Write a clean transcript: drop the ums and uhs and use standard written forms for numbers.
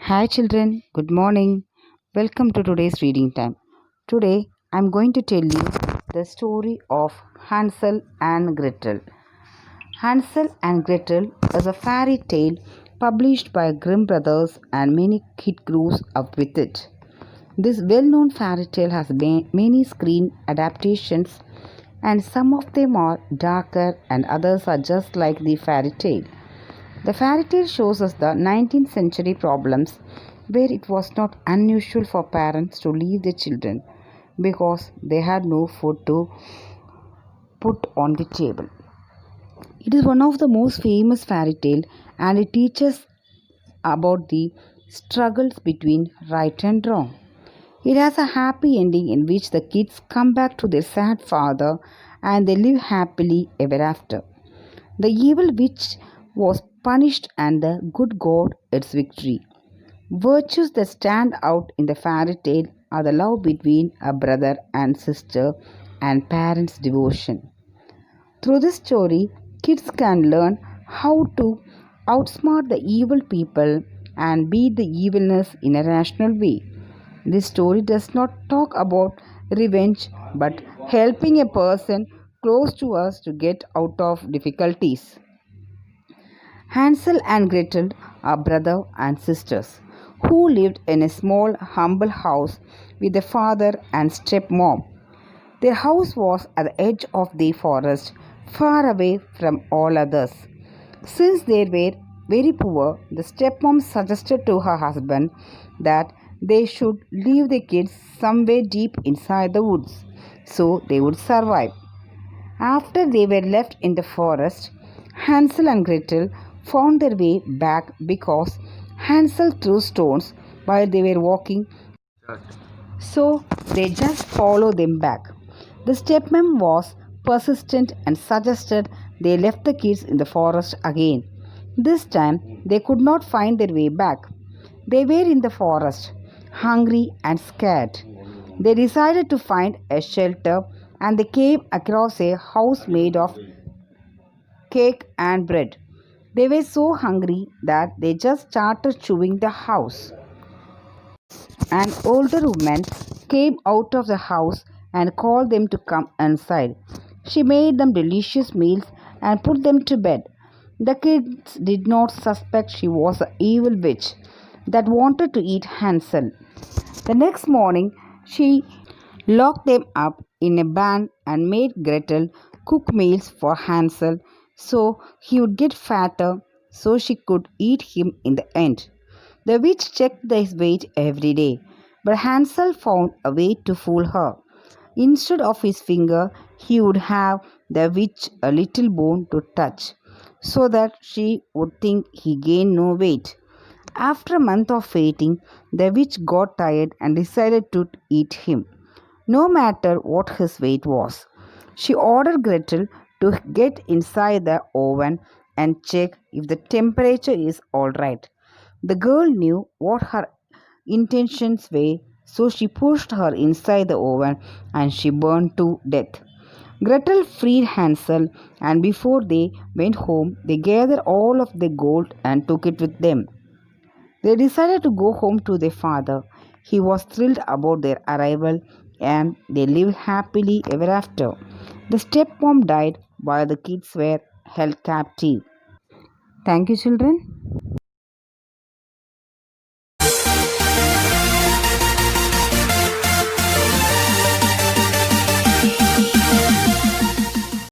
Hi children, good morning. Welcome to today's reading time. Today I am going to tell you the story of Hansel and Gretel. Hansel and Gretel is a fairy tale published by Grimm Brothers and many kids grew up with it. This well-known fairy tale has many screen adaptations and some of them are darker and others are just like the fairy tale. The fairy tale shows us the 19th century problems where it was not unusual for parents to leave their children because they had no food to put on the table. It is one of the most famous fairy tale and it teaches about the struggles between right and wrong. It has a happy ending in which the kids come back to their sad father and they live happily ever after. The evil witch was punished and the good god its victory. Virtues that stand out in the fairy tale are the love between a brother and sister and parents' devotion. Through this story, kids can learn how to outsmart the evil people and beat the evilness in a rational way. This story does not talk about revenge but helping a person close to us to get out of difficulties. Hansel and Gretel are brother and sisters who lived in a small, humble house with a father and stepmom. Their house was at the edge of the forest, far away from all others. Since they were very poor, the stepmom suggested to her husband that they should leave the kids somewhere deep inside the woods so they would survive. After they were left in the forest, Hansel and Gretel found their way back because Hansel threw stones while they were walking, so they just followed them back. The stepmom was persistent and suggested they left the kids in the forest again. This time they could not find their way back. They were in the forest, hungry and scared. They decided to find a shelter and they came across a house made of cake and bread. They were so hungry that they just started chewing the house. An older woman came out of the house and called them to come inside. She made them delicious meals and put them to bed. The kids did not suspect she was an evil witch that wanted to eat Hansel. The next morning, she locked them up in a barn and made Gretel cook meals for Hansel so he would get fatter so she could eat him in the end. The witch checked his weight every day, but Hansel found a way to fool her. Instead of his finger, he would have the witch a little bone to touch, so that she would think he gained no weight. After a month of waiting, the witch got tired and decided to eat him, no matter what his weight was. She ordered Gretel to get inside the oven and check if the temperature is all right. The girl knew what her intentions were, so she pushed her inside the oven and she burned to death. Gretel freed Hansel, and before they went home, they gathered all of the gold and took it with them. They decided to go home to their father. He was thrilled about their arrival and they lived happily ever after. The stepmom died while the kids were held captive. Thank you, children.